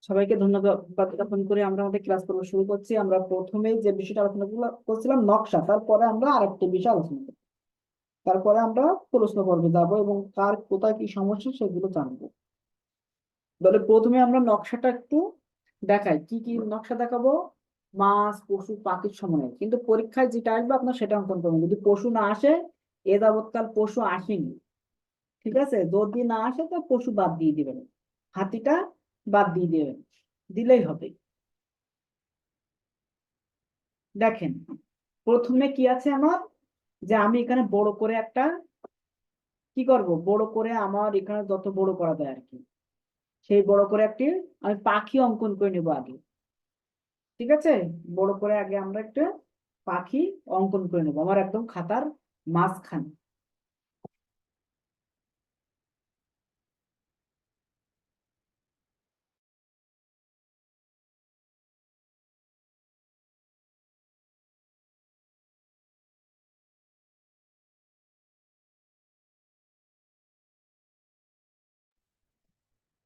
সবাইকে ধন্যবাদ জ্ঞাপন করে আমরা আমাদের ক্লাস পর্ব শুরু করছি। আমরা প্রথমে যে বিষয়টা আলোচনা করছিলাম নকশা, তারপরে আমরা আরেকটি বিষয় আলোচনা করব, তারপরে আমরা প্রশ্ন পর্বে যাবো এবং কার কোথায় কি সমস্যা সেগুলো জানবো। তাহলে প্রথমে আমরা নকশাটা একটু দেখাই। কি কি নকশা দেখাবো? মাছ, পশু, পাখির সমন্বয়। কিন্তু পরীক্ষায় যেটা আসবে আপনার সেটা অঙ্কন করবেন। যদি পশু না আসে, এ যাবৎকাল পশু আসেনি, ঠিক আছে, যদি না আসে তো পশু বাদ দিয়ে দিবেন, হাতিটা বাদ দিয়ে দিবেন, দিলেই হবে। দেখেন প্রথমে কি আছে আমার, যে আমি এখানে বড় করে একটা কি করব, বড় করে আমার এখানে যত বড় করা যায় আর কি, সেই বড় করে একটি আমি পাখি অঙ্কন করে নেব আগে। ঠিক আছে, বড় করে আগে আমরা একটা পাখি অঙ্কন করে নেব আমার একদম খাতার মাঝখানে।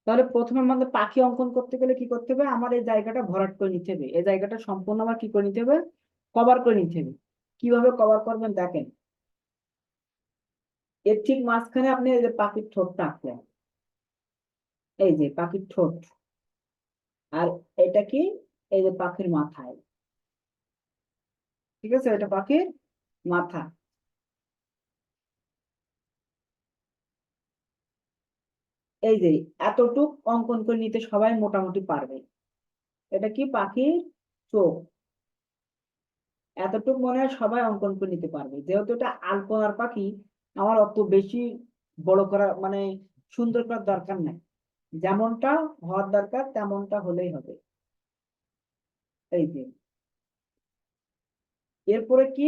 তাহলে প্রথমে আমাদের পাখি অঙ্কন করতে গেলে কি করতে হবে, আমার এই জায়গাটা ভরাট করে নিতে হবে, এই জায়গাটা সম্পূর্ণ আমার কি করে নিতে হবে, কভার করে নিতে হবে। কিভাবে কভার করবেন দেখেন, এর ঠিক মাঝখানে আপনি এই যে পাখির ঠোঁটটা আঁকলেন, এই যে পাখির ঠোঁট, আর এটা কি, এই যে পাখির মাথায়, ঠিক আছে, এটা পাখির মাথা। এই যে এতটুক অঙ্কন করে নিতে সবাই মোটামুটি পারবে। এটা কি পাখির চোখ, এতটুক মনে হয় সবাই অঙ্কন করে নিতে পারবে। যেহেতু এটা আলপনার পাখি, আমার অত বেশি বড় করা মানে সুন্দর করার দরকার নাই, যেমনটা হওয়ার দরকার তেমনটা হলেই হবে। এই যে এরপরে কি,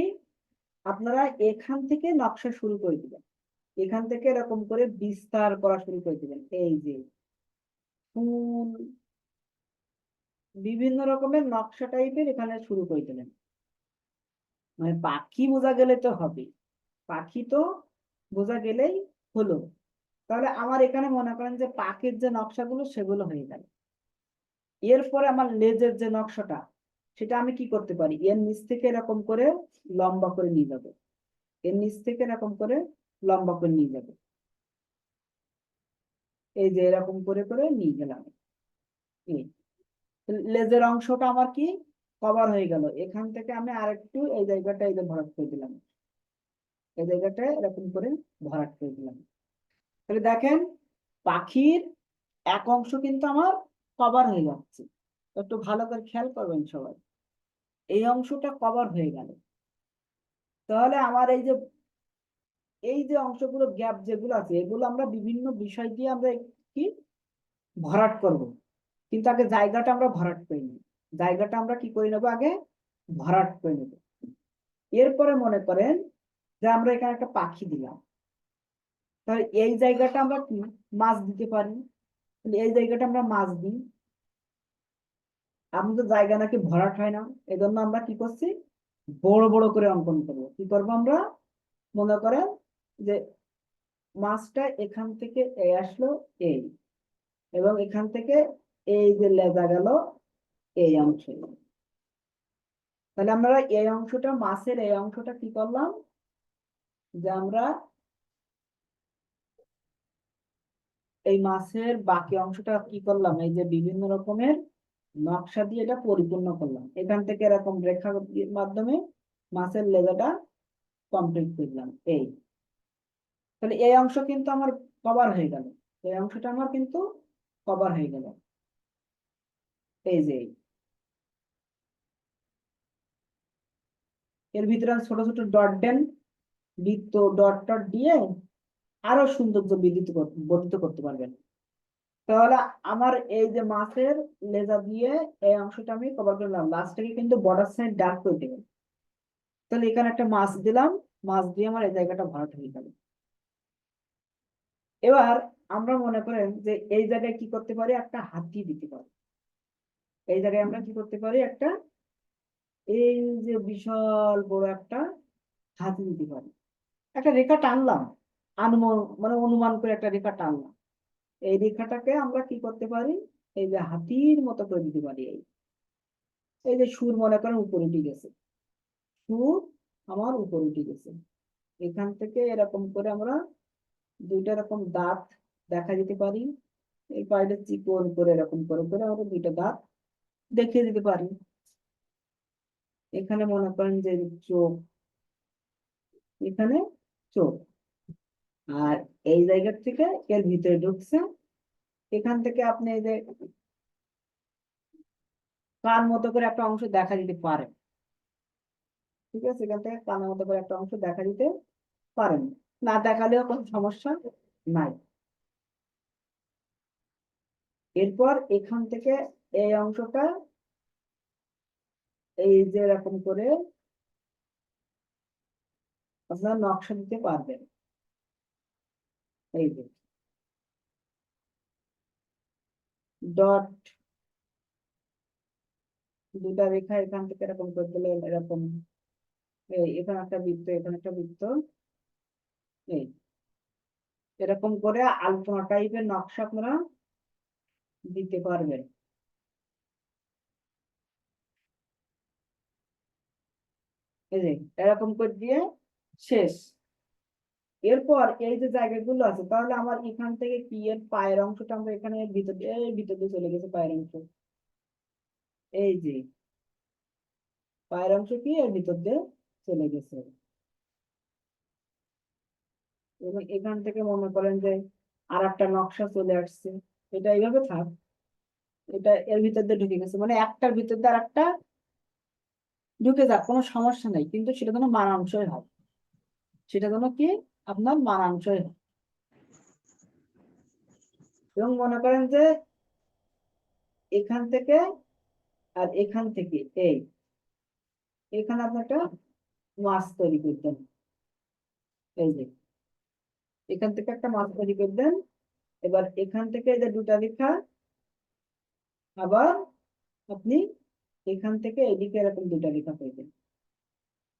আপনারা এখান থেকে নকশা শুরু করে দিবেন, এখান থেকে এরকম করে বিস্তার করা শুরু করে দিবেন। এই যে ফুল, বিভিন্ন রকমের নকশা টাইপের এখানে শুরু করে দিলেন। মানে পাখি বোঝা গেলে তো হবে, পাখি তো বোঝা গেলেই হলো। তাহলে আমার এখানে মনে করেন যে পাখির যে নকশাগুলো সেগুলো হয়ে গেল। এরপরে আমার লেজের যে নকশাটা, সেটা আমি কি করতে পারি, এর নিচ থেকে এরকম করে লম্বা করে নিয়ে যাবো, এর নিচ থেকে এরকম করে লম্বা করে নিয়ে যাবো। এই যে এরকম করে করে নিয়ে গেলাম। এই লেজের অংশটা আমার কি কভার হয়ে গেল। এখান থেকে আমি আরেকটু এই জায়গাটা এই যে ভরাট করে দিলাম, এই জায়গাটা এরকম করে ভরাট করে দিলাম। তাহলে দেখেন পাখির এক অংশ কিন্তু আমার কভার হয়ে যাচ্ছে। একটু ভালো করে খেয়াল করবেন সবাই, এই অংশটা কভার হয়ে গেল। তাহলে আমার এই যে অংশগুলো গ্যাপ যেগুলো আছে, এগুলো আমরা বিভিন্ন বিষয় দিয়ে আমরা কি ভরাট করব। কিন্তু আগে জায়গাটা আমরা ভরাট করে নিই, জায়গাটা আমরা কি করে নেবো আগে, ভরাট করে নেব। এরপরে মনে করেন যে আমরা এখানে একটা পাখি দিলাম, তাহলে এই জায়গাটা আমরা কি মাছ দিতে পারি, তাহলে এই জায়গাটা আমরা মাছ দিই। আমাদের জায়গা নাকি ভরাট হয় না, এই জন্য আমরা কি করছি, বড় বড় করে অঙ্কন করবো। কি করবো আমরা, মনে করেন যে মাছটা এখান থেকে এই আসলো, এই, এবং এখান থেকে এই যে লেজা গেল এই অংশে। তাহলে আমরা এই অংশটা, মাছের এই অংশটা কি করলাম, যে আমরা এই মাছের বাকি অংশটা কি করলাম, এই যে বিভিন্ন রকমের নকশা দিয়ে এটা পরিপূর্ণ করলাম। এখান থেকে এরকম রেখার মাধ্যমে মাছের লেজাটা কমপ্লিট করলাম। এই, তাহলে এই অংশ কিন্তু আমার কভার হয়ে গেল, এই অংশটা আমার কিন্তু কভার হয়ে গেল। এই যে এর ভিতরে আমি ছোট ছোট ডট দেন, বৃত্ত ডট টট দিয়ে আরো সৌন্দর্য বর্ধিত করতে পারবেন। তাহলে আমার এই যে মাছের লেজা দিয়ে এই অংশটা আমি কভার করলাম, লাস্টে কিন্তু বর্ডার সাইড ডার্ক করে দেবেন। তাহলে এখানে একটা মাছ দিলাম, মাছ দিয়ে আমার এই জায়গাটা ভরাট হয়ে গেল। এবার আমরা মনে করেন যে এই জায়গায় কি করতে পারি, একটা হাতি দিতে পারি। এই জায়গায় আমরা কি করতে পারি, একটা এই যে বিশাল বড় একটা হাতি দিতে পারি, একটা রেখা টানলাম, মানে অনুমান করে একটা রেখা টানলাম, এই রেখাটাকে আমরা কি করতে পারি, এই যে হাতির মতো করে দিতে পারি। এই যে সুর মনে করেন উপরে উঠে গেছে, সুর আমার উপরে উঠে গেছে, এখান থেকে এরকম করে আমরা দুইটা এরকম দাঁত দেখা দিতে পারি, এই পায়ের চিকন করে এরকম করে করে আমরা দুইটা দাঁত দেখিয়ে দিতে পারি। এখানে মনে করেন যে চোখ, এখানে চোখ, আর এই জায়গা থেকে এর ভিতরে ঢুকছে, এখান থেকে আপনি এই যে কান মতো করে একটা অংশ দেখা দিতে পারেন। ঠিক আছে, এখান থেকে কানের মতো করে একটা অংশ দেখা দিতে পারেন, না দেখালেও কোনো সমস্যা নাই। এরপর এখান থেকে এই অংশটা এই যে এরকম করে আপনার নকশা দিতে পারবেন। এই যে ডট, দুটা রেখা এখান থেকে এরকম করে দিলে এরকম, এই এখানে একটা বৃত্ত, এখানে একটা বৃত্ত, এই এরকম করে আলপনা টাইপের নকশা আপনারা দিতে পারবেন। এই যে এরকম করে দিয়ে শেষ। এরপর এই যে জায়গাগুলো আছে, তাহলে আমার এখান থেকে কি এর পায়ের অংশটা আমরা এখানে ভিতর দিয়ে, এই ভিতর দিয়ে চলে গেছে পায়ের অংশ, এই যে পায়ের অংশ কি এর ভিতর দিয়ে চলে গেছে। এবং এখান থেকে মনে করেন যে আর একটা নকশা চলে আসছে, এটা এইভাবে থাক, এটা এর ভিতর দিয়ে ঢুকে গেছে, মানে একটার ভিতর দিয়ে আর একটা ঢুকে যাক, কোনো সমস্যা নেই, কিন্তু সেটা যেন মানানসই হয়, সেটা যেন কি আপনার মানানসই হয়। এবং মনে করেন যে এখান থেকে আর এখান থেকে এই এখানে আপনি একটা মাছ তৈরি করতেন, এই যে এখান থেকে একটা মাছ তৈরি করবেন। এবার এখান থেকে এই যে দুটা রেখা, আবার আপনি এখান থেকে এদিকে এরকম দুটা রেখা করবেন,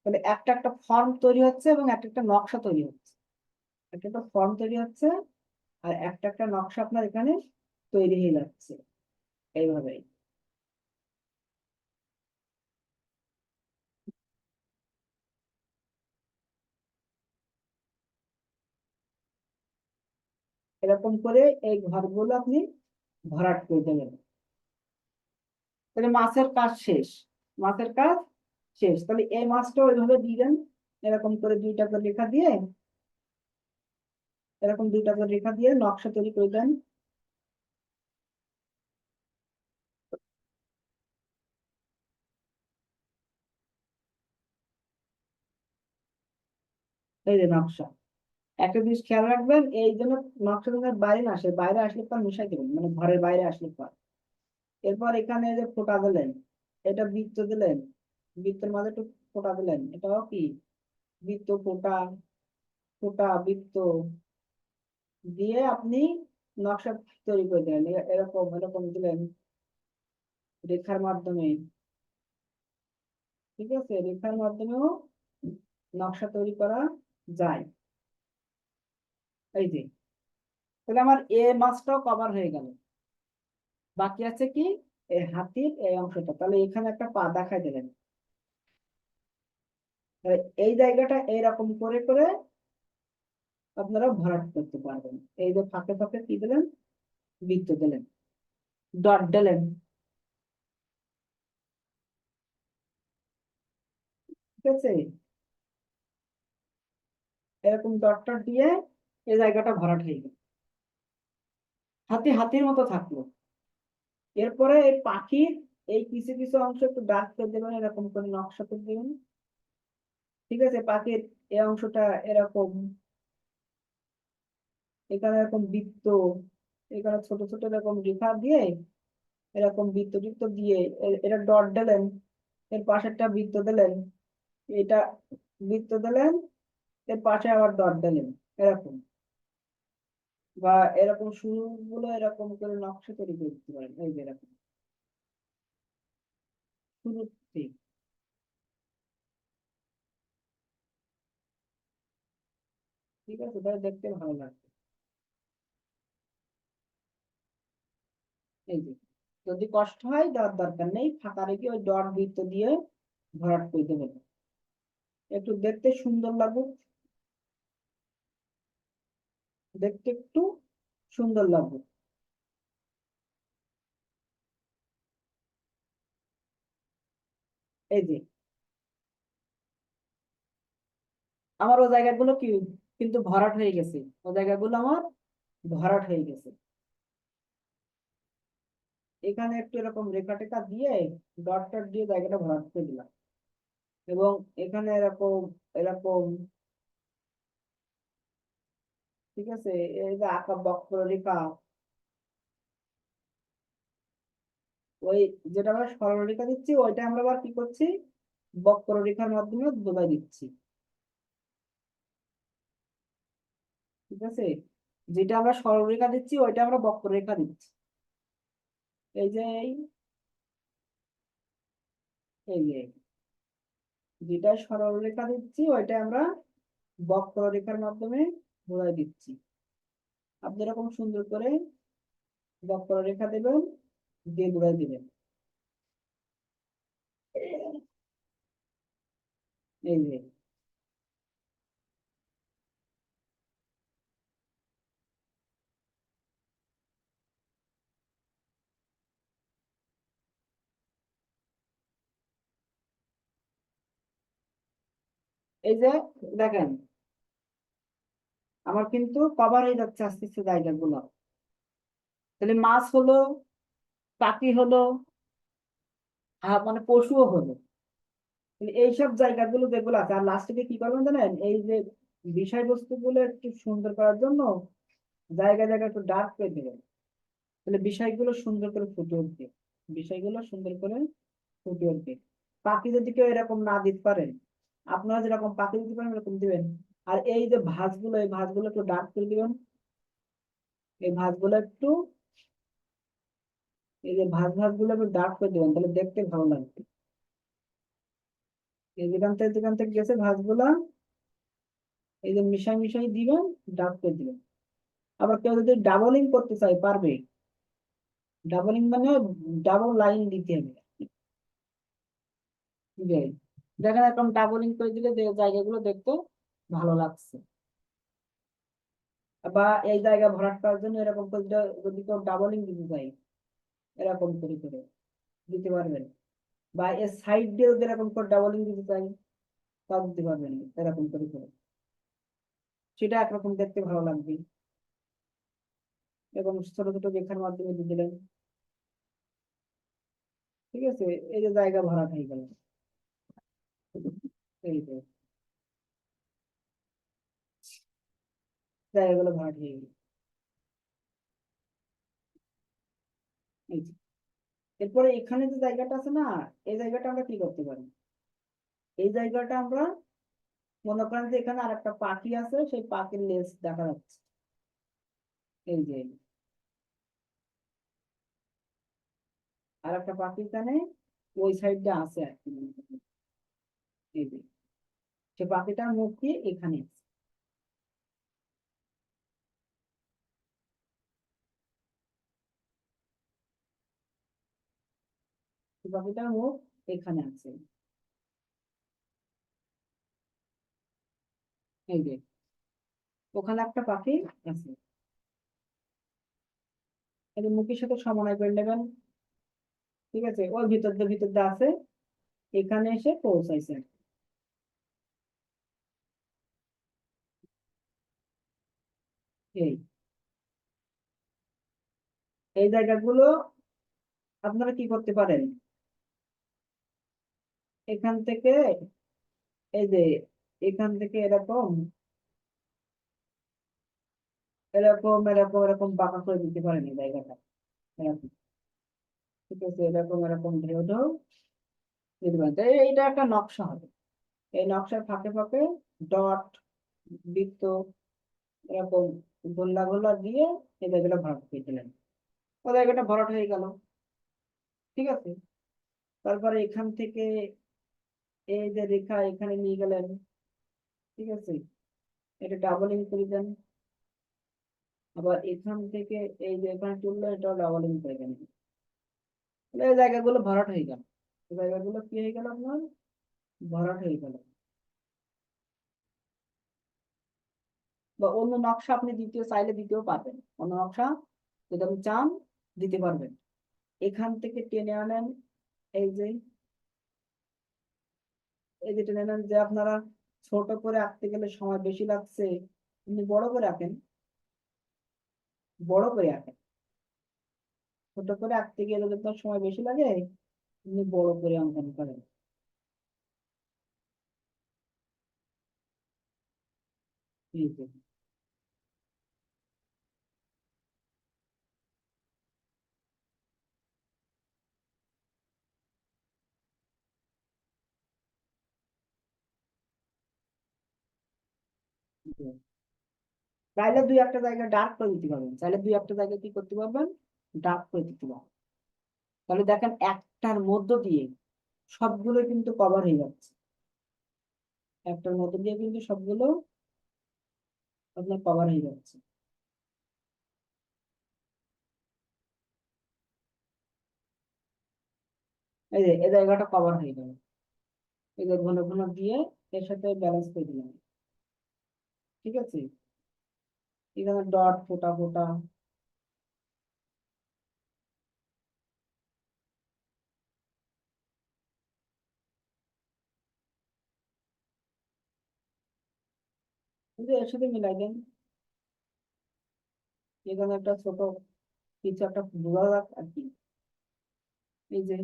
তাহলে একটা একটা ফর্ম তৈরি হচ্ছে এবং একটা একটা নকশা তৈরি হচ্ছে, একটা একটা ফর্ম তৈরি হচ্ছে আর একটা একটা নকশা আপনার এখানে তৈরি হয়ে যাচ্ছে এইভাবেই। এরকম করে এই ঘরগুলো আপনি ভরাট করে দেবেন, তাহলে মাছের কাজ শেষ, মাছের কাজ শেষ। তাহলে এই মাছটা ওইভাবে দিবেন, এরকম করে দুইটা করে রেখা দিয়ে, এরকম দুইটা করে রেখা দিয়ে নকশা তৈরি করে দেন। এই যে নকশা, একটা জিনিস খেয়াল রাখবেন, এই জন্য নকশা যেন বাইরে না আসে, বাইরে আসলে পর মিশাই দেবেন, মানে ঘরের বাইরে আসলে পর। এরপর এখানে যে ফোঁটা দিলেন, এটা বৃত্ত দিলেন, বৃত্তের মাঝে একটু ফোঁটা দিলেন, এটাও কি বৃত্ত, ফোঁটা, ফোঁটা, বৃত্ত দিয়ে আপনি নকশা তৈরি করে দিলেন, এরকম এরকম দিলেন রেখার মাধ্যমে। ঠিক আছে, রেখার মাধ্যমেও নকশা তৈরি করা যায়। এই যে, তাহলে আমার এ মাছটাও কভার হয়ে গেল, বাকি আছে কি এই হাতির এই অংশটা, তাহলে এখানে একটা পা দেখাই দিলেন, তাহলে এই জায়গাটা এইরকম করে করে আপনারা ভরাট করতে পারবেন। এই যে ফাঁকে ফাঁকে কি দিলেন, বৃত্ত দিলেন, ডট দিলেন। ঠিক আছে, এরকম ডট টট দিয়ে এই জায়গাটা ভরাট হয়ে গেল, হাতি হাতির মতো থাকলো। এরপরে এই পাখির এই কিছু কিছু অংশ একটু ডার্ক করে দেবেন, এরকম করে নকশা করে দেবেন। ঠিক আছে, পাখির এই অংশটা এরকম, এখানে এরকম বৃত্ত, এখানে ছোট ছোট এরকম রেখা দিয়ে এরকম বৃত্ত বৃত্ত দিয়ে এটা ডট দিলেন, এর পাশে একটা বৃত্ত দিলেন, এটা বৃত্ত দিলেন, এর পাশে আবার ডট দিলেন, এরকম, বা এরকম শুরুগুলো এরকম করে নকশা তৈরি করে দিতে পারেন, এই যে এরকম শুরুতে। ঠিক আছে, তাহলে দেখতে ভালো লাগবে। এই যে, যদি কষ্ট হয় দেওয়ার দরকার নেই, ফাঁকা রেখে ওই ডট বৃত্ত দিয়ে ভরাট করে দেবেন, একটু দেখতে সুন্দর লাগুক, দেখতে একটু সুন্দর লাগবে। এই যে আমার ও জায়গাগুলো কি কিন্তু ভরাট হয়ে গেছে, ও জায়গাগুলো আমার ভরাট হয়ে গেছে। এখানে একটু এরকম রেখা টেখা দিয়ে ডট টট দিয়ে জায়গাটা ভরাট করে দিলাম, এবং এখানে এরকম এরকম, ঠিক আছে, এই যে আঁকা বক্ররেখা, ওই যেটা আমরা সরলরেখা দিচ্ছি ওইটা আমরা আবার কি করছি, বক্ররেখার মাধ্যমে বোঝাই দিচ্ছি। ঠিক আছে, যেটা আমরা সরলরেখা দিচ্ছি ওইটা আমরা বক্ররেখা দিচ্ছি। এই যে এই যে যেটা সরলরেখা দিচ্ছি ওইটা আমরা বক্ররেখার মাধ্যমে বোঝাই দিচ্ছি। আপনি এরকম সুন্দর করে বক্ররেখা দেবেন, দিয়ে বোঝাই দিবেন। এই যে এই যে দেখেন আমার কিন্তু কভার হয়ে যাচ্ছে আস্তে আস্তে জায়গাগুলো। তাহলে মাছ হলো, পাখি হলো, মানে পশুও হলো। তাহলে এইসব জায়গাগুলো যেগুলো আছে, আর লাস্টে কি করবেন জানেন, এই যে বিষয়বস্তু গুলো একটু সুন্দর করার জন্য জায়গা জায়গা একটু ডার্ক করে দেবেন, তাহলে বিষয়গুলো সুন্দর করে ফুটে উঠবে, বিষয়গুলো সুন্দর করে ফুটে উঠবে। পাখি যদি কেউ এরকম না দিতে পারেন, আপনারা যেরকম পাখি দিতে পারেন এরকম দিবেন। আর এই যে ভাঁজগুলো, এই ভাঁজগুলো একটু ডার্ক করে দিবেন, এই ভাঁজগুলো একটু, এই যে ভাঁজ ভাঁজ গুলো একটু ডার্ক করে দিবেন, তাহলে দেখতে ভালো লাগবে। এই যেখান থেকে গেছে ভাঁজগুলা, এই যে মিশাই মিশাই দিবেন, ডার্ক করে দিবেন। আবার কেউ যদি ডাবলিং করতে চায় পারবে, ডাবলিং মানে ডাবল লাইন দিতে হবে। যে দেখেন এরকম ডাবলিং করে দিলে যে জায়গাগুলো দেখতে ভালো লাগছে। বা এই জায়গা ভরাট করার জন্য এরকম করে যদি কেউ ডাবলিং দিতে চাই, এরকম করে করে দিতে পারবেন। বা এর সাইড দিয়ে যদি এরকম করে ডাবলিং দিতে চাই, তাও দিতে পারবেন এরকম করে করে, সেটা একরকম দেখতে ভালো লাগবে। এবং ছোট ছোট রেখার মাধ্যমে দিয়ে দিলেন। ঠিক আছে, এই যে জায়গা ভরাট হয়ে গেল। এই যে জায়গাগুলো ভরাট হয়ে গেল। এই যে এরপরে এখানে যে জায়গাটা আছে না, এই জায়গাটা আমরা কি করতে পারি, এই জায়গাটা আমরা মনে করেন যে এখানে আর একটা পাখি আছে, সেই পাখির লেজ দেখা যাচ্ছে। এই যে আর একটা পাখি এখানে ওই সাইডে আছে আর কি। এই যে সে পাখিটার মুখ দিয়ে এখানে আছে, সে পাখিটার মুখ এখানে আছে। এই যে ওখানে একটা পাখি আছে, এই যে মুখের সাথে সমন্বয় করে নেবেন। ঠিক আছে, ওর ভিতর দিয়ে আছে, এখানে এসে পৌঁছাইছে। এই এই জায়গাগুলো আপনারা কি করতে পারেন, এখান থেকে, এই যে এখান থেকে এরকম এরকম এরকম এরকম বাঁকা করে দিতে পারেন এই জায়গাটা, এরকম। ঠিক আছে, এরকম এরকম ঢেউ ঢেউ দিতে পারেন, তো এইটা একটা নকশা হবে। এই নকশার ফাঁকে ফাঁকে ডট বৃত্ত এরকম গোল্লা গোল্লা দিয়ে এই জায়গাটা ভরাট করে দিলেন, ও জায়গাটা ভরাট হয়ে গেল। ঠিক আছে, তারপরে এখান থেকে এই যে রেখা এখানে নিয়ে গেলেন। ঠিক আছে, এটা ডাবলিং করে দেন। আবার এখান থেকে এই যে এখানে তুললো, এটাও ডাবলিং করে দেন। এই জায়গাগুলো ভরাট হয়ে গেল, এই জায়গাগুলো কি হয়ে গেল আপনার, ভরাট হয়ে গেল। বা অন্য নকশা আপনি দ্বিতীয় চাইলে দিতেও পারবেন, অন্য নকশা যদি আপনি চান দিতে পারবেন। এখান থেকে টেনে আনেন, এই যে এই যে টেনে আনেন, যে আপনারা ছোট করে আঁকতে গেলে সময় বেশি লাগছে, আপনি বড় করে আঁকেন, বড় করে আঁকেন। ছোট করে আঁকতে গেলে যদি আপনার সময় বেশি লাগে, আপনি বড় করে অঙ্কন করেন। এই যে, চাইলে দুই একটা জায়গা ডার্ক করে দিতে পারবেন, চাইলে দুই একটা জায়গা কি করতে পারবেন, ডার্ক করে দিতে পারবেন। তাহলে দেখেন একটার মধ্য দিয়ে সবগুলো কিন্তু কভার হয়ে যাচ্ছে, একটার মধ্য দিয়ে কিন্তু সবগুলো আপনার কভার হয়ে যাচ্ছে। এই যে এই জায়গাটা কভার হয়ে গেল, এই যে ঘন ঘন দিয়ে এর সাথে ব্যালেন্স করে দিলাম, ঠিক আছে। এখানে ডট ফোটা ফোটা, কিন্তু এর সাথে মিলাই দেন। এখানে একটা ছোট কিছু একটা বোঝা যাক আর কি। এই যে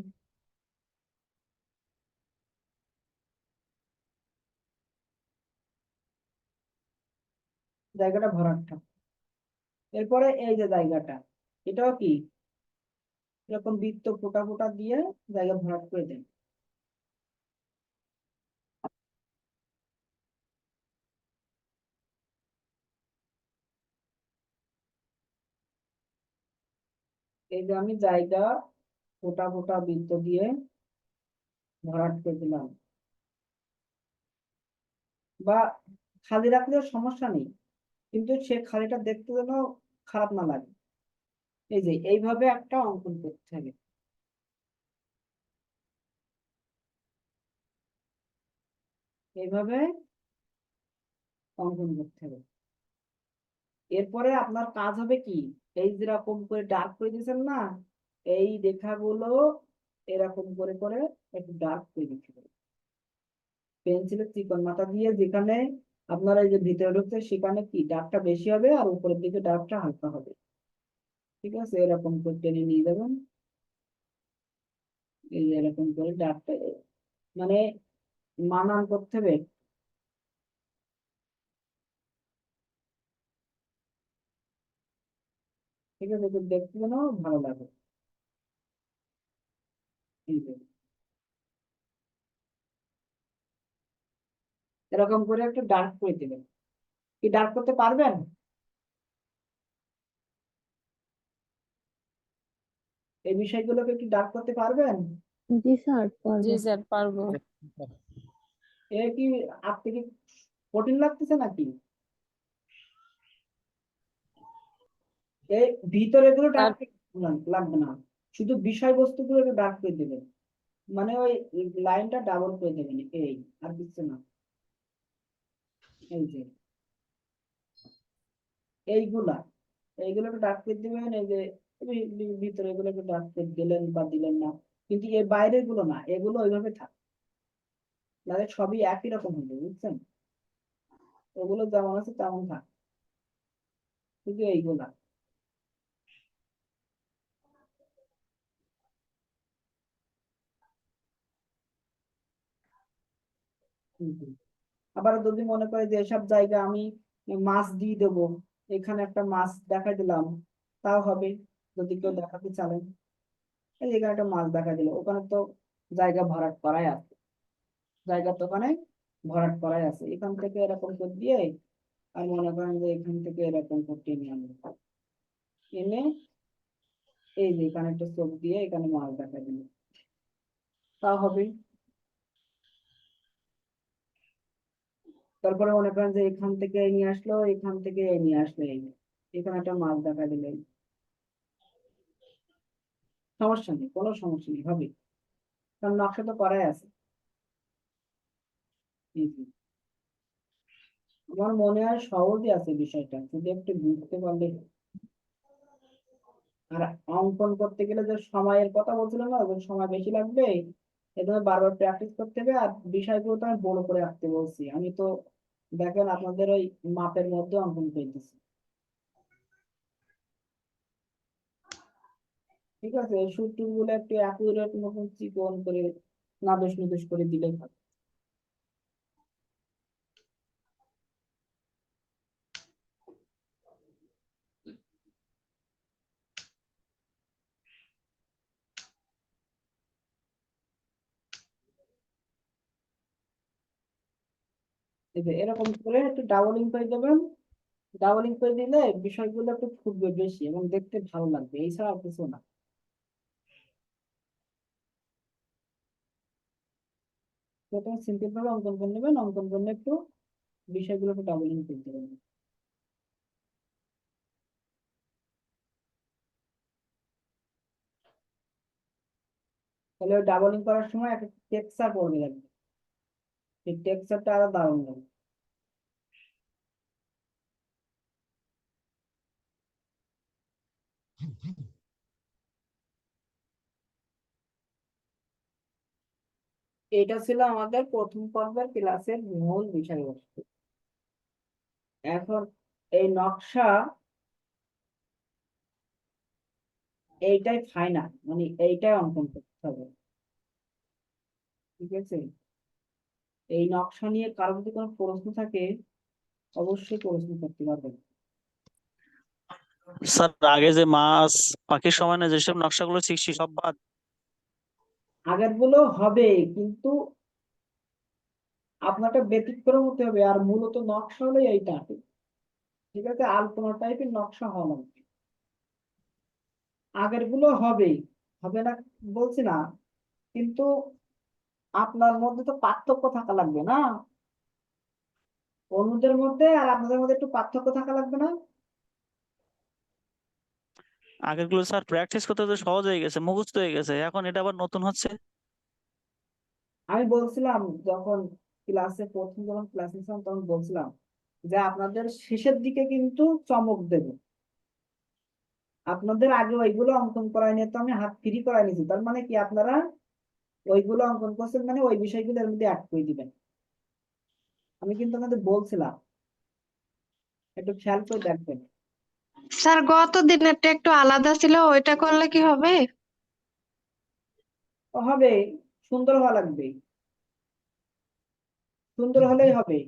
জায়গাটা ভরাটটা, এরপরে এই যে জায়গাটা, এটাও কি এরকম বৃত্ত ফোটা ফোটা দিয়ে জায়গা ভরাট করে দেন। এই যে আমি জায়গা ফোটা ফোটা বৃত্ত দিয়ে ভরাট করে দিলাম, বা খালি রাখলেও সমস্যা নেই, কিন্তু সে খালিটা দেখতে যেন খারাপ না লাগে। এই যে এইভাবে একটা অঙ্কন করতে হবে, এইভাবে অঙ্কন করতে হবে। এরপরে আপনার কাজ হবে কি, এই যেরকম করে ডার্ক করে দিয়েছেন না, এই রেখাগুলো এরকম করে করে একটু ডার্ক করে দিতে হবে। পেন্সিলের চিকন মাথা দিয়ে যেখানে আপনার এই যে ভিতরে ঢুকছে সেখানে কি ডার্কটা বেশি হবে, আর উপরের দিকে ডার্কটা হালকা হবে। ঠিক আছে, এরকম করে টেনে নিয়ে যাবেন। এই যে এরকম করে ডার্কটা মানে মানান করতে হবে। ঠিক আছে, তো দেখতে যেন ভালো লাগে। এই যে এরকম করে একটু ডার্ক করে দেবেন। কি ডার্ক করতে পারবেন? এই বিষয়গুলোকে একটু ডার্ক করতে পারবেন? জি স্যার, জি পারবো। স্যার পারবো। এ কি আপনি কি কঠিন লাগতেছে নাকি? এই ভিতরে গুলো আর ডার্ক লাগবে না, শুধু বিষয়বস্তু গুলো একটু ডার্ক করে দেবেন। মানে ওই লাইনটা ডাবল করে দেবেন, এই আর কিছু না। এই যে এইগুলা, এইগুলো একটু ডার্ক করে দিবেন। এই যে ভিতরে এগুলো একটু ডার্ক করে দিলেন বা দিলেন না, কিন্তু এর বাইরের গুলো না, এগুলো ওইভাবে থাক, নাহলে সবই একই রকম হবে, বুঝছেন। ওগুলো যেমন আছে তেমন থাক, শুধু এইগুলা। হুম, হুম। আবার যদি মনে করে যে এসব জায়গা আমি মাছ দিয়ে দেবো, এখানে একটা মাছ দেখা দিলাম, তাও হবে। যদি কেউ দেখাতে চান, এই যে এখানে একটা মাছ দেখা দিল, ওখানে তো জায়গা ভরাট করাই আছে, জায়গা তো ওখানে ভরাট করাই আছে, এখান থেকে এরকম করে দিয়ে, আর মনে করেন যে এখান থেকে এরকম করে নিয়ে আনবো, এনে এই যে এখানে একটা চোখ দিয়ে এখানে মাছ দেখা দিল, তাও হবে। তারপরে মনে করেন যে এখান থেকে এই নিয়ে আসলো, এখান থেকে এই নিয়ে আসলো, এই এখানে একটা মাছ দেখা দিলেন, সমস্যা নেই, কোনো সমস্যা নেই, হবে, কারণ নকশা তো করাই আছে। জি, জি। আমার মনে হয় সহজই আছে বিষয়টা, যদি একটু বুঝতে পারলে। আর অঙ্কন করতে গেলে যে সময়ের কথা বলছিলাম না, যে সময় বেশি লাগবে, এজন্য বারবার প্র্যাকটিস করতে হবে। আর বিষয়গুলো তো আমি বড় করে রাখতে বলছি, আমি তো দেখেন আপনাদের ওই মাপের মধ্যে অঙ্কন করতেছি। ঠিক আছে, এই সূত্র গুলো একটু অ্যাকুরেট মতন চিকন করে নাদুস নুদুস করে দিলে ভালো। এই যে এরকম করে একটু ডাবলিং করে দেবেন, ডাবলিং করে দিলে বিষয়গুলো একটু ফুটবে বেশি এবং দেখতে ভালো লাগবে, এছাড়া আর কিছু না। প্রথমে সিম্পল ভাবে অঙ্কন করে নেবেন, অঙ্কন করলে একটু বিষয়গুলো একটু ডাবলিং করে দেবেন। তাহলে ওই ডাবলিং করার সময় একটা টেক্সচার পড়বে লাগবে, এই টেক্সচারটা আরো দারুণ লাগবে। এটা ছিল আমাদের প্রথম পর্বের ক্লাসের মূল বিষয়বস্তু। এখন এই নকশা, এইটাই ফাইনাল, মানে এইটাই অঙ্কন করতে হবে। ঠিক আছে, এই নকশা নিয়ে কারো যদি কোনো প্রশ্ন থাকে অবশ্যই প্রশ্ন করতে পারবেন। স্যার আগে যে মাছ পাখির সমানে যেসব নকশাগুলো শিখছি সব বাদ? আগের গুলো হবে, কিন্তু আপনাকে ব্যতিক্রম হতে হবে, আর মূলত নকশা হলো এইটা। ঠিক আছে, আলপনা টাইপের নকশা হওয়া লাগবে। আগের গুলো হবে, হবে না বলছি না, কিন্তু আপনার মধ্যে তো পার্থক্য থাকা লাগবে না, অন্যদের মধ্যে আর আপনাদের মধ্যে একটু পার্থক্য থাকা লাগবে না। আগের গুলো স্যার প্র্যাকটিস করতে তো সহজ হয়ে গেছে, মুখস্থ হয়ে গেছে, এখন এটা আবার নতুন হচ্ছে। আমি বলছিলাম যখন ক্লাসে প্রথম যখন ক্লাস নিছিলাম তখন বলছিলাম যে আপনাদের শেষের দিকে কিন্তু চমক দেব। আপনাদের আগে ওইগুলো অঙ্কন করাই নিয়ে তো আমি হাত ফ্রি করাই নিয়েছি, তার মানে কি আপনারা ওইগুলো অঙ্কন করছেন, মানে ওই বিষয়গুলো এর মধ্যে অ্যাড করে দিবেন। আমি কিন্তু আপনাদের বলছিলাম, একটু খেয়াল করে দেখবেন। স্যার গত দিনেরটা একটু আলাদা ছিল, ওইটা করলে কি হবে? ও হবে, সুন্দর হওয়া লাগবে, সুন্দর হলেই হবে।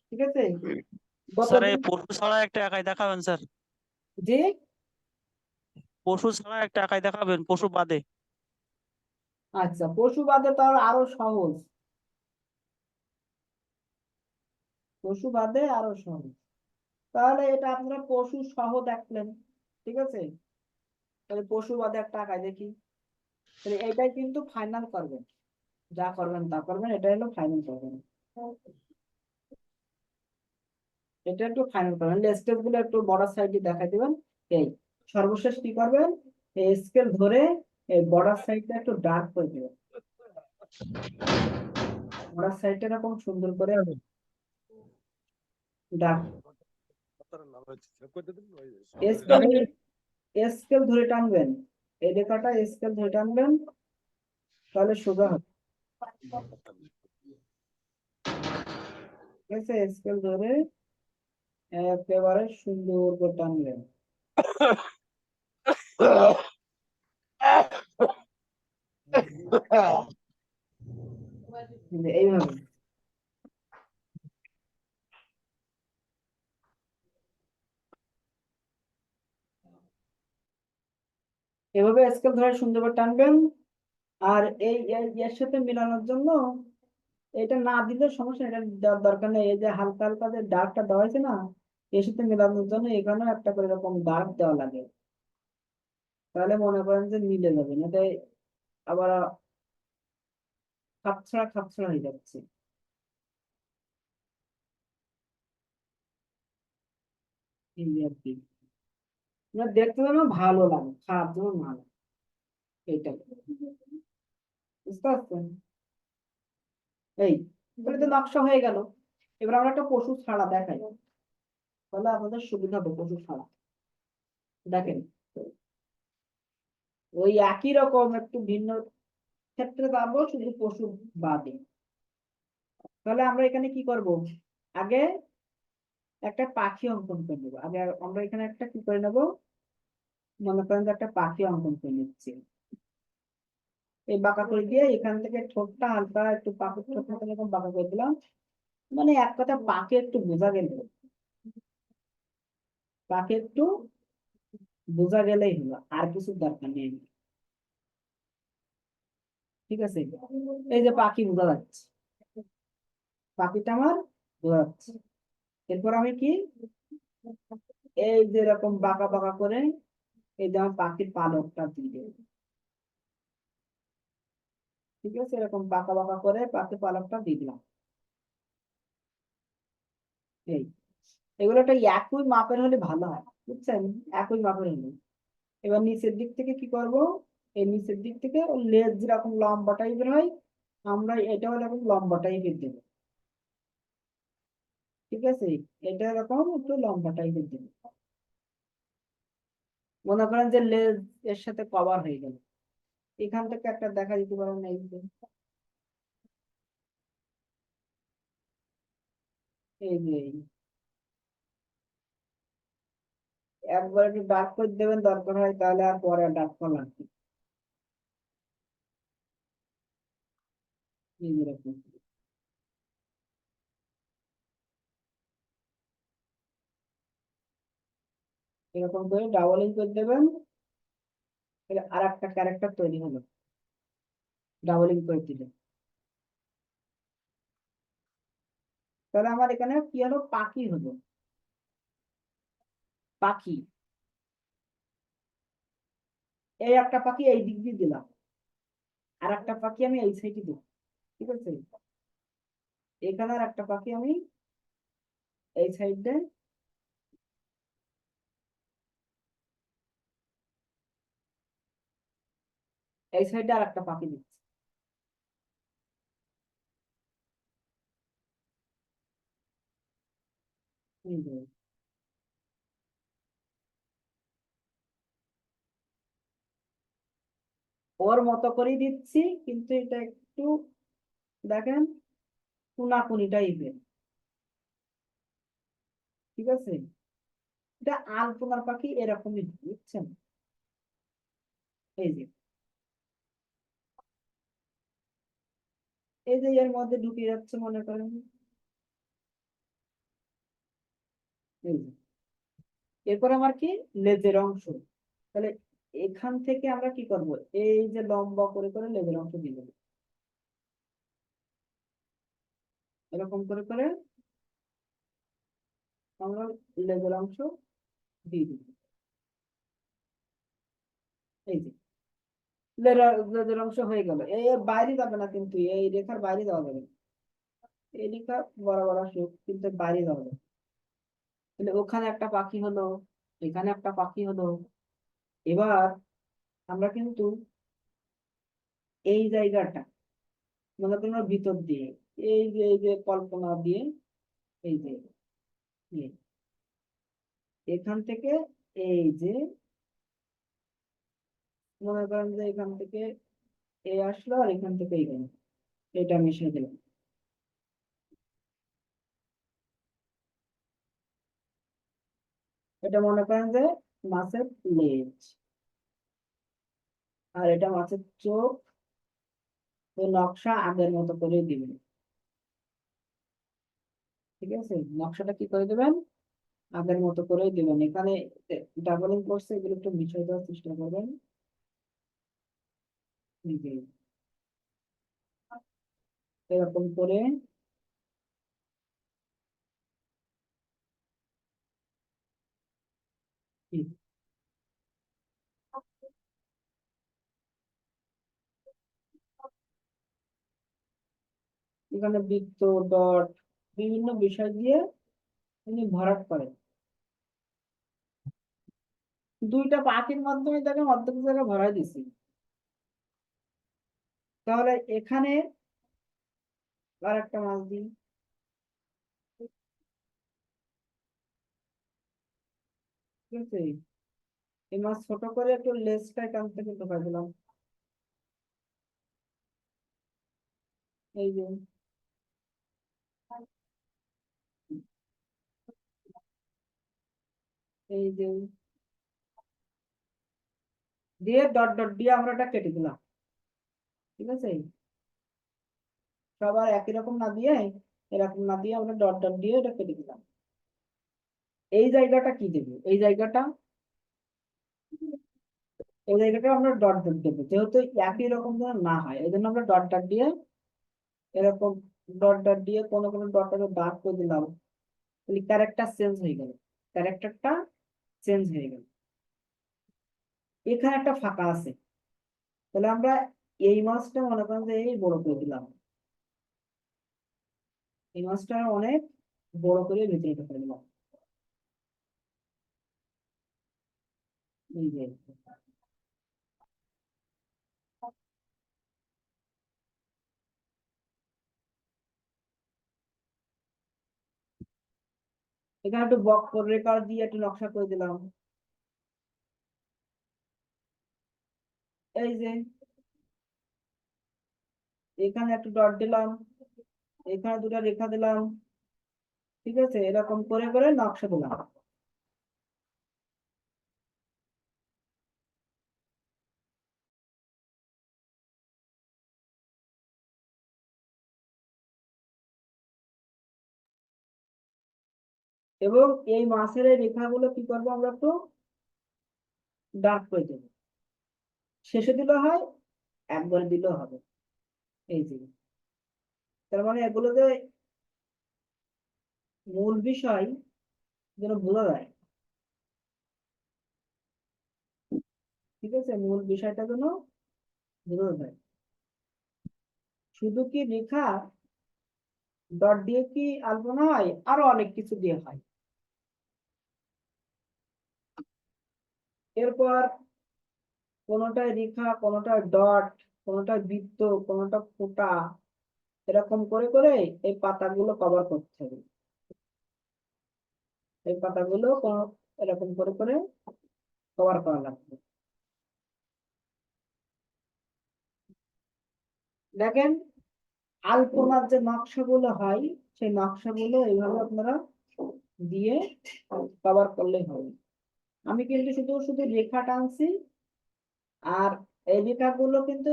ঠিক আছে, স্যার এই গতদিন পশু ছাড়া একটা একাই দেখাবেন স্যার, যে, পশু ছাড়া একটা একাই দেখাবেন, পশু বাদে। আচ্ছা পশু বাদে তো আরো সহজ, পশু বাদে আরো সহজ। তাহলে এটা আপনারা পশু সহ দেখলেন। ঠিক আছে, তাহলে পশু বাদে একটা আঁকায় দেখি। তাহলে এটাই কিন্তু ফাইনাল করবেন, যা করবেন তা করবেন, এটা হলো ফাইনাল করবেন। এটা একটু ফাইনাল করবেন, স্কেল গুলো একটু বর্ডার সাইডে দেখাই দিবেন। এই সর্বশেষ কি করবেন, এই স্কেল ধরে এই বর্ডার সাইডটা একটু ডার্ক করে দিবেন, বর্ডার সাইডটা এরকম সুন্দর করে ডার্ক। স্কেল স্কেল ধরে টানবেন, এই রেখাটা স্কেল ধরে টানবেন, তাহলে সোজা হবে। ঠিক আছে, স্কেল ধরে একেবারে সুন্দর করে টানবেন, এইভাবে। এভাবে স্কেল ধরে সুন্দর করে টানবেন। আর এর সাথে মেলানোর জন্য এটা না দিলে সমস্যা নেই, এটা দেওয়ার দরকার নেই। এই যে হালকা হালকা যে ডার্কটা দেওয়া হয়েছে না, এর সাথে মেলানোর জন্য এখানেও একটা করে এরকম ডার্ক দেওয়া লাগে, তাহলে মনে করেন যে মিলে যাবে, না আবার খাপছাড়া খাপছাড়া হয়ে যাচ্ছে। এই আর কি, না দেখতে যেন ভালো লাগে, খাওয়ার জন্য ভালো, এইটাই, বুঝতে পারছেন? এই তাহলে তো নকশা হয়ে গেল। এবার আমরা একটা পশু ছাড়া দেখাই, তাহলে আপনাদের সুবিধা হবে। পশু ছাড়া দেখেন, ওই একই রকম একটু ভিন্ন ক্ষেত্রে যাবো, শুধু পশু বাদে। তাহলে আমরা এখানে কি করব, আগে একটা পাখি অঙ্কন করে নেবো। আগে আমরা এখানে একটা কি করে নেবো, মনে করেন যে একটা পাখি অঙ্কন করে নিচ্ছি। এই বাঁকা করে দিয়ে এখান থেকে ঠোঁটটা হালকা একটু পাখির ঠোঁট মতো এরকম বাঁকা করে দিলাম, মানে এক কথা পাকে একটু বোঝা গেল, পাকে একটু বোঝা গেলেই হলো, আর কিছু দরকার নেই। ঠিক আছে, এই যে পাখি বোঝা যাচ্ছে, পাখিটা আমার বোঝা যাচ্ছে। এরপর আমি কি, এই যে এরকম বাঁকা বাঁকা করে এই যে আমার পাখির পালকটা দিয়ে দেবো। ঠিক আছে, এরকম বাঁকা বাঁকা করে পাখির পালকটা দিয়ে দিলাম। এই এগুলো একটা একই মাপের হলে ভালো হয়, বুঝছেন? একই মাপের হলে এবার নিচের দিক থেকে কি করব, এই নিচের দিক থেকে ওর লেজ যেরকম লম্বা টাইপের হয়, আমরা এটাও এরকম লম্বা টাইপের দেবো। ঠিক আছে, এটা এরকম একটু লম্বা টাইপের দেবো। মনে করেন যে লেজ এর সাথে কভার হয়ে গেল, এখান থেকে একটা দেখা দিতে পারেন এই যে, এই যে একবার একটু ডার্ক করে দেবেন দরকার হয়, তাহলে আর পরে ডার্ক করা লাগবে। এই যে এরকম, এরকম করে ডাবলিং করে দেবেন, আর একটা ক্যারেক্টার তৈরি হলো ডাবলিং করে দিলে। তাহলে আমার এখানে কি হলো, পাখি হলো, পাখি। এই একটা পাখি এই দিক দিয়ে দিলাম, আর একটা পাখি আমি এই সাইডে দেবো। ঠিক আছে, এখানে আর একটা পাখি আমি এই সাইডে, এই সাইডে আর একটা পাখি দিচ্ছি। এই যে, ওর মতো করেই দিচ্ছি, কিন্তু এটা একটু দেখেন কোনাকুনি টাইপের। ঠিক আছে, এটা আলপনার পাখি এরকমই, বুঝছেন? এই যে, এই যে এর মধ্যে ঢুকে যাচ্ছে মনে করেন, এই যে। এরপর আমার কি, লেজের অংশ। তাহলে এখান থেকে আমরা কি করব, এই যে লম্বা করে করে লেজের অংশ দিয়ে দেবো, এরকম করে করে আমরা লেজের অংশ দিয়ে দিব। এই যে লেজের অংশ হয়ে গেল, এর বাইরে যাবে না, কিন্তু এই রেখার বাইরে যাওয়া যাবে না। এই রেখা বরাবর আসুক, কিন্তু এর বাইরে যাওয়া যাবে না। তাহলে ওখানে একটা পাখি হলো, এখানে একটা পাখি হলো। এবার আমরা কিন্তু এই জায়গাটা মনে করেন ওর ভিতর দিয়ে, এই যে কল্পনা দিয়ে, এই যে এই, এখান থেকে এই যে মনে করেন যে এখান থেকে এই আসলো, আর এখান থেকে এইখানে এটা মিশিয়ে দিলাম। এটা মনে করেন যে মাছের লেজ, আর এটা মাছের চোখ। তো নকশা আগের মতো করে দিবেন। ঠিক আছে, নকশাটা কি করে দিবেন, আগের মতো করে দিবেন। এখানে ডাবলিং করছে, এগুলো একটু মিশিয়ে দেওয়ার চেষ্টা করবেন। এই যে, এরকম করে এখানে বৃত্ত, ডট, বিভিন্ন বিষয় দিয়ে উনি ভরাট করেন। দুইটা পাখির মাধ্যমে তাকে অর্ধেক জায়গা ভরাই দিছি। তাহলে এখানে আর একটা মাছ দিই। ঠিক আছে, এই মাছ ছোট করে একটু লেজটা এখান থেকে ঢোকাই দিলাম। এই যে এই যে দিয়ে ডট ডট দিয়ে আমরা এটা কেটে দিলাম। ঠিক আছে, সবার একই রকম না দিয়ে, এরকম না দিয়ে আমরা ডট ডট দিয়ে এটা কেটে দিলাম। এই জায়গাটা কি দেবো? এই জায়গাটা আমরা ডট ডট দেবো, যেহেতু একই রকম যেন না হয় এই জন্য আমরা ডট ডট দিয়ে এরকম ডট ডট দিয়ে কোনো কোনো ডটটাকে দাগ করে দিলাম। তাহলে ক্যারেক্টার চেঞ্জ হয়ে গেল, ক্যারেক্টারটা চেঞ্জ হয়ে গেল। এখানে একটা ফাঁকা আছে, তাহলে আমরা এই মাছটা মনে করেন যে এই বড় করে দিলাম। এই মাছটা অনেক বড় করে ভিতরে ঢুকে দিলাম। এই যে এখানে একটু বক্র রেখা দিয়ে একটু নকশা করে দিলাম। এই যে এখানে একটু ডট দিলাম, এখানে দুটো রেখা দিলাম। ঠিক আছে, এরকম করে করে নকশা দিলাম। এবং এই মাছের এই রেখাগুলো কি করবো, আমরা একটু ডার্ক করে দেবো। শেষে দিলেও হয়, একবার দিলেও হবে। এই যে তার মানে এগুলো যে মূল বিষয় যেন বোঝা যায়। ঠিক আছে, মূল বিষয়টা যেন বোঝা যায়। শুধু কি রেখা ডট দিয়ে কি আলপনা হয়, আরো অনেক কিছু দিয়ে হয়। এরপর কোনোটায় রেখা, কোনোটায় ডট, কোনোটায় বৃত্ত, কোনোটা ফোঁটা, এরকম করে করে এই পাতাগুলো কভার করতে হবে। এই পাতাগুলো এরকম করে করে কভার করা লাগবে। দেখেন আলপনার যে নকশাগুলো হয়, সেই নকশাগুলো এইভাবে আপনারা দিয়ে কভার করলেই হবে। আমি কিন্তু শুধু শুধু রেখা টানছি, আর এই রেখাগুলো কিন্তু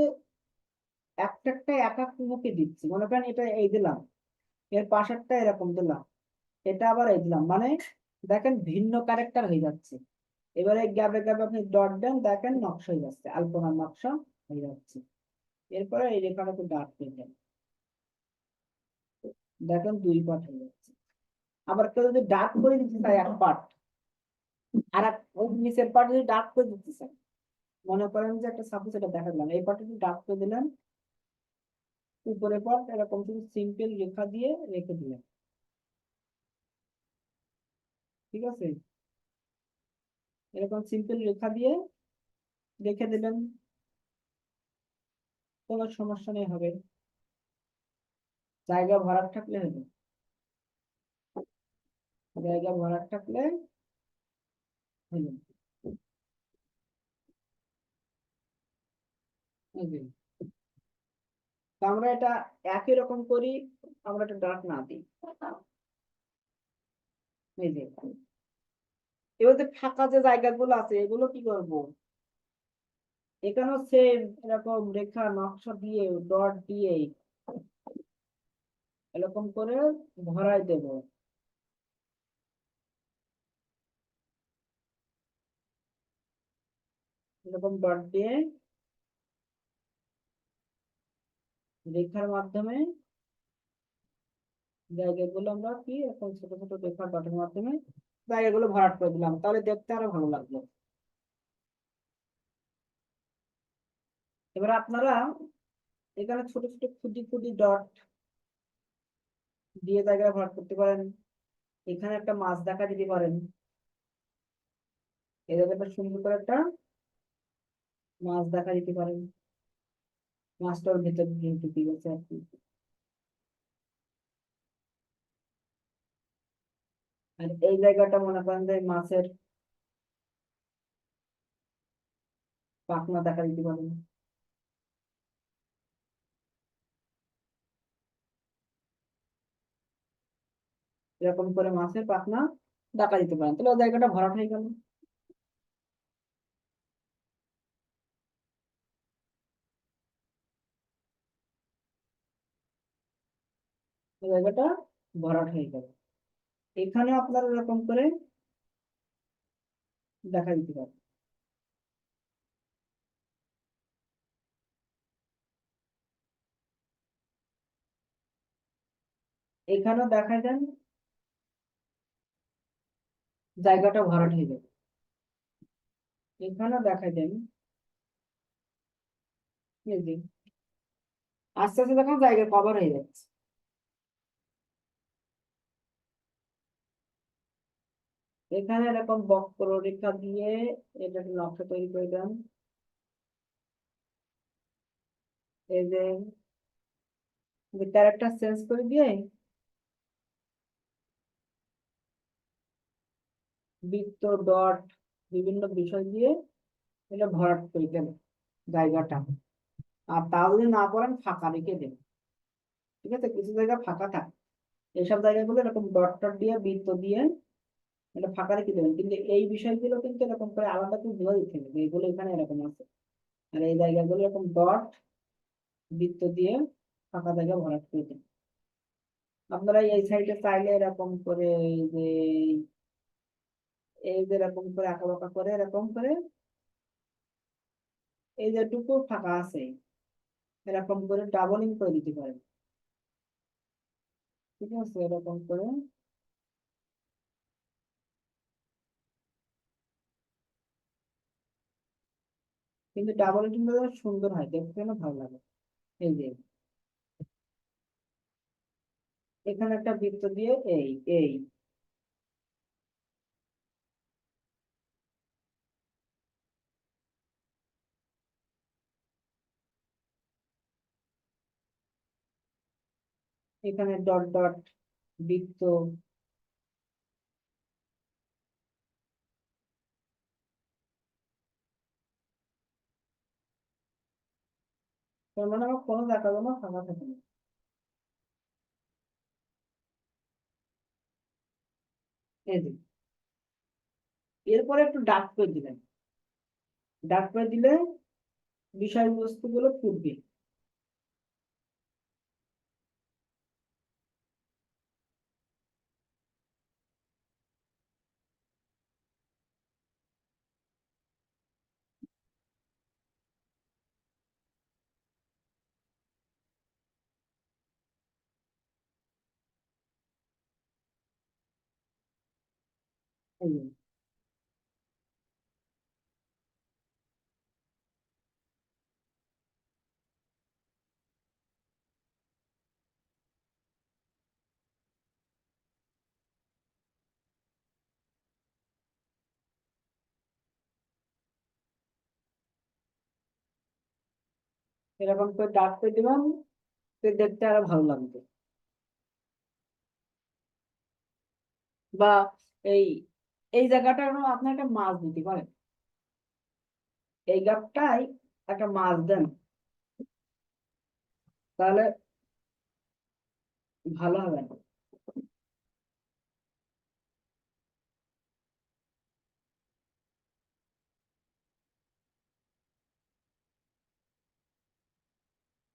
একটা একটা এক এক মুখে দিচ্ছি। মনে করেন এটা এই দিলাম, এর পাশেরটা এরকম দিলাম, এটা আবার এই দিলাম, মানে দেখেন ভিন্ন ক্যারেক্টার হয়ে যাচ্ছে। এবারে গ্যাপে গ্যাপে আপনি ডট দেন, দেখেন নকশা হয়ে যাচ্ছে, আলপনার নকশা হয়ে যাচ্ছে। এরপরে এই রেখাটা একটু ডার্ক হয়ে যাবে, দেখেন দুই পার্ট হয়ে যাচ্ছে। আবার কেউ যদি ডার্ক করে দিতে চায় এক পার্ট, আর এক ওই নিচের পার্ট যদি ডার্ক করে দিতে চায়, মনে করেন যে একটা সাপোজ এটা দেখা দিলাম, এই পার্টটা ডার্ক করে দিলেন, উপরের পার্ট এরকম শুধু সিম্পল রেখা দিয়ে রেখে দিলেন। ঠিক আছে, এরকম সিম্পল রেখা দিয়ে রেখে দিলেন, কোনো সমস্যা নেই, হবে। জায়গা ভরাট থাকলে হবে, জায়গা ভরাট থাকলে হলো। এই যে, তো আমরা এটা একই রকম করি, আমরা এটা ডার্ক না দিই। এই যে এবার যে ফাঁকা যে জায়গাগুলো আছে এগুলো কি করব, এখানেও সেম এরকম রেখা নকশা দিয়ে ডট দিয়ে এরকম করে ভরাই দেব। এরকম ডট দিয়ে রেখার মাধ্যমে জায়গাগুলো আমরা কি এখন ছোট ছোট রেখা ডটের মাধ্যমে জায়গাগুলো ভরাট করে দিলাম, তাহলে দেখতে আরো ভালো লাগলো। এবার আপনারা এখানে ছোট ছোট খুঁটি খুঁটি ডট দিয়ে জায়গা ভরাট করতে পারেন। এখানে একটা মাছ দেখা দিতে পারেন, এই জায়গাটা সুন্দর করে একটা মাছ দেখা দিতে পারেন, মাছটার ভেতর দিয়ে ঢুকে গেছে আর কি। আর এই জায়গাটা মনে করেন যে মাছের পাখনা দেখা দিতে পারেন। এরকম করে মাছের পাখনা দেখা দিতে পারেন, তাহলে ওই জায়গাটা ভরাট হয়ে গেল। ওই জায়গাটা ভরাট হয়ে গেল। এখানে আপনারা এরকম করে দেখা দিতে পারেন। এখানেও দেখা দেন, জায়গাটা ভরাট হয়ে যাবে। এখানেও দেখা দেন, এই যে আস্তে আস্তে দেখুন জায়গা কভার হয়ে যাচ্ছে। এখানে এরকম বক্ররেখা দিয়ে এটা একটা নকশা তৈরি করে দেন। এই যে ক্যারেক্টার চেঞ্জ করে দিয়ে বৃত্ত, ডট, বিভিন্ন বিষয় দিয়ে এটা ভরাট করে দেন জায়গাটা। আর তা যদি না করেন ফাঁকা রেখে দেন, ঠিক আছে? কিছু জায়গা ফাঁকা থাকে, এইসব জায়গাগুলো এরকম ডট টট দিয়ে বৃত্ত দিয়ে এটা ফাঁকা রেখে দেবেন। কিন্তু এই বিষয়গুলো কিন্তু এরকম করে আলাদা করে ধরে দিতে হবে, এগুলো এখানে এরকম আছে। আর এই জায়গাগুলো এরকম ডট বৃত্ত দিয়ে ফাঁকা জায়গা ভরাট করে দেন। আপনারা এই সাইডে চাইলে এরকম করে এই যে এরকম করে আঁকা বাঁকা করে এরকম করে এই যেটুকু ফাঁকা আছে এরকম করে ডাবলিং করে দিতে পারেন, ঠিক আছে? এরকম করে কিন্তু ডাবলিং সুন্দর হয়, দেখতে না ভালো লাগে। এই যে এখানে একটা বৃত্ত দিয়ে এই এই এখানে ডট ডট বৃত্ত, তার মানে আমার কোনো দেখা কোনো ফাঁকা থাকে না। এই যে এরপরে একটু ডার্ক করে দিলেন, ডার্ক করে দিলে বিষয়বস্তু গুলো ফুটবে। এই যে, এরকম করে ডার্ক করে দিলাম, তো দেখতে আরো ভালো লাগবে। বা এই এই জায়গাটা আপনি একটা মাছ দিতে পারেন, এই গাছটাই একটা মাছ দেন, তাহলে ভালো হবে না।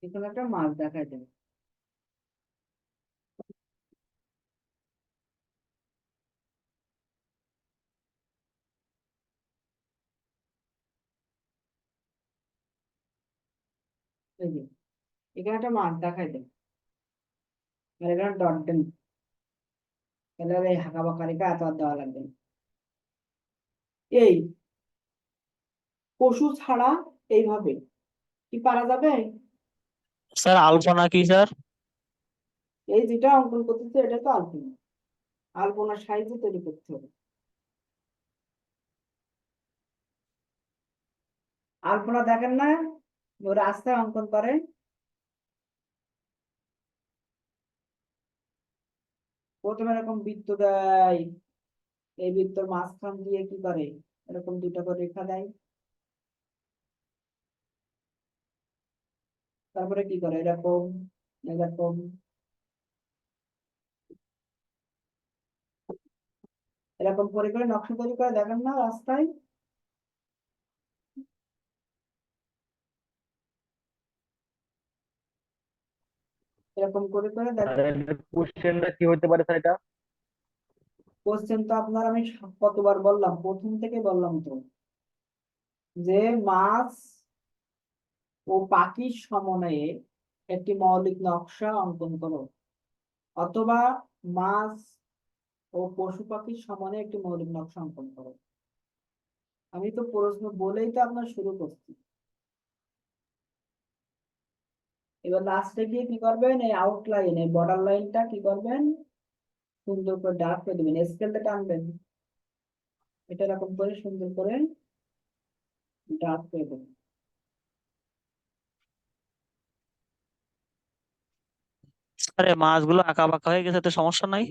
এখানে একটা মাছ দেখাই দেবে। এই যে এখানে একটা মাছ দেখাই দেবে, আর এখানে ডট দেন, তাহলে আর এই হাঁকা বাঁকা রেখা এত আর দেওয়া লাগবে না। এই পশু ছাড়া এইভাবে কি পারা যাবে? স্যার আলপনা কি স্যার? এই যেটা অঙ্কন করতেছে এটা তো আলপনা, আলপনার সাইজে তৈরি করতে হবে। আলপনা দেখেন না, ও রাস্তায় অঙ্কন করে। প্রথমে এরকম বৃত্ত দেয়, এই বৃত্তর মাঝখান দিয়ে কি করে, এরকম দুটো করে রেখা দেয়। তারপরে কি করে, এরকম এরকম এরকম করে করে নকশা তৈরি করে, দেখেন না রাস্তায়। এরকম করে করে আর দেখেন। এর কোশ্চেনটা কি হতে পারে স্যার এটা? কোশ্চেন তো আপনার আমি কতবার বললাম, প্রথম থেকে বললাম তো, যে মাছ ও পাখির সমন্বয়ে একটি মৌলিক নকশা অঙ্কন করো, অথবা মাছ ও পশু পাখির সমন্বয়ে একটি মৌলিক নকশা অঙ্কন করো। আমি তো প্রশ্ন বলেই তো আপনার শুরু করছি। এবার লাস্টে গিয়ে কি করবেন, এই আউটলাইন, এই বর্ডার লাইনটা কি করবেন, সুন্দর করে ডার্ক করে দিবেন, স্কেলটা টানবেন, এটা এরকম করে সুন্দর করে ডার্ক করে দেবেন। আরে মাছগুলো আঁকা বাঁকা হয়ে গেছে, তো সমস্যা নাই।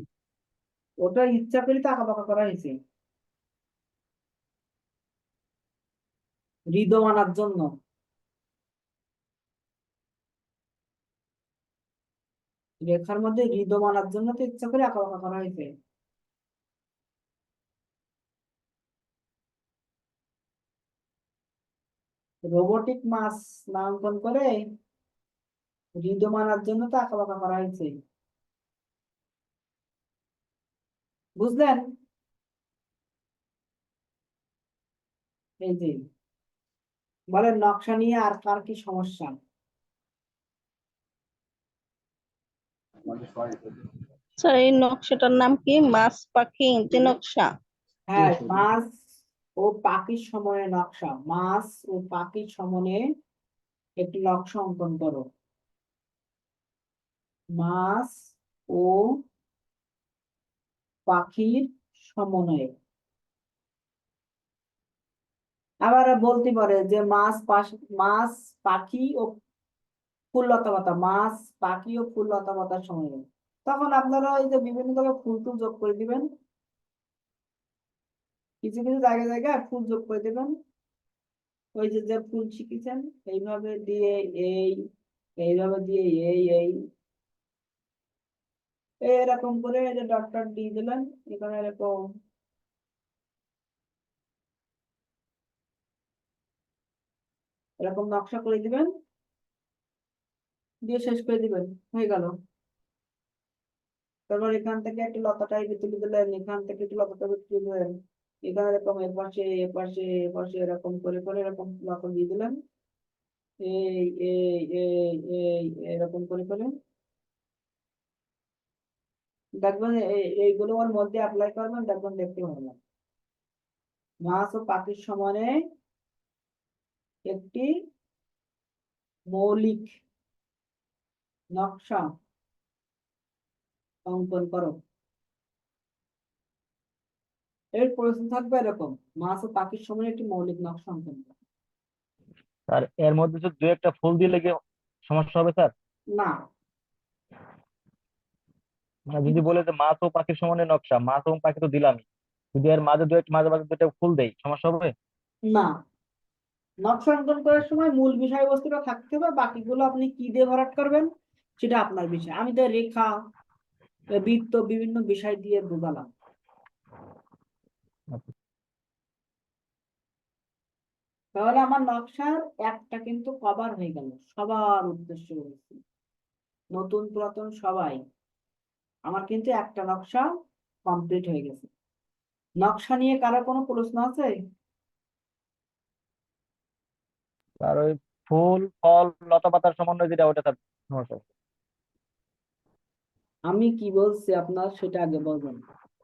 ওটা ইচ্ছা করে তো আঁকা বাঁকা করা হয়েছে, হৃদয় আনার জন্য। রেখার মধ্যে হৃদয় আনার জন্য তো ইচ্ছা করে আঁকা বাঁকা করা হয়েছে। রোবোটিক মাছ নামাঙ্কন করে হৃদয় আনার জন্য তো আঁকা বাঁকা করা হয়েছে, বুঝলেন? এই যে বলেন, নকশা নিয়ে আর কার কি সমস্যা? স্যার এই নকশাটার নাম কি? মাছ পাখি ইঞ্চি নকশা? হ্যাঁ, মাছ ও পাখির সময়ে নকশা, মাছ ও পাখির সময়ে একটি নকশা অঙ্কন করো। মাছ ও পাখির সমন্বয়ে। আবার বলতে পারে যে মাছ পাখি ও ফুল লতা পাতা, মাছ পাখি ও ফুল লতা পাতার সমন্বয়ে। তখন আপনারা ওই যে বিভিন্ন জায়গায় ফুল টুল যোগ করে দিবেন, কিছু কিছু জায়গায় জায়গায় ফুল যোগ করে দিবেন। ওই যে যে ফুল শিখেছেন এইভাবে দিয়ে, এই এইভাবে দিয়ে, এই এরকম করে এই যে ডট ডট দিয়ে দিলেন, এখানে এরকম এরকম নকশা করে দিবেন, দিয়ে শেষ করে দিবেন, হয়ে গেল। তারপর এখান থেকে একটা লতা টাইপের তুলে দিলেন, এখান থেকে একটু লতা টাইপের তুলে দিলেন, এখানে এরকম এপাশে এপাশে এপাশে এরকম করে করে এরকম লতা দিয়ে দিলেন, এই এরকম করে করে দেখবেন এইগুলো ওর মধ্যে অ্যাপ্লাই করবেন, দেখবেন দেখতে ভালো লাগে। মাছ ও পাখির সমানে একটি মৌলিক নকশা অঙ্কন করো। এর প্রশ্ন থাকবে এরকম, মাছ ও পাখির সমানে একটি মৌলিক নকশা অঙ্কন করো। আর এর মধ্যে তো দু একটা ফুল দিলে কি সমস্যা হবে স্যার? না, মানে যদি বলে যে মাছ ও পাখির সমানে নকশা, মাছ এবং পাখি তো দিলামই, যদি এর মাঝে দু একটা মাঝে মাঝে দুটো ফুল দেই, সমস্যা হবে? না, নকশা অঙ্কন করার সময় মূল বিষয়বস্তুটা থাকতে হবে, বাকিগুলো আপনি কি দিয়ে ভরাট করবেন সেটা আপনার বিষয়। আমি তো রেখা বৃত্ত বিভিন্ন বিষয় দিয়ে বোঝালাম। তাহলে আমার নকশার একটা কিন্তু কভার হয়ে গেল, সবার উদ্দেশ্য বলেছি, নতুন পুরাতন সবাই। আমার কিন্তু একটা নকশা কমপ্লিট হয়ে গেছে। নকশা নিয়ে কারো কোনো প্রশ্ন আছে? আর ওই ফুল ফল লতা পাতার সমন্বয় যেটা, ওটা স্যার সমস্যা হবে। আমি কি বলছি আপনার সেটা আগে বলবেন।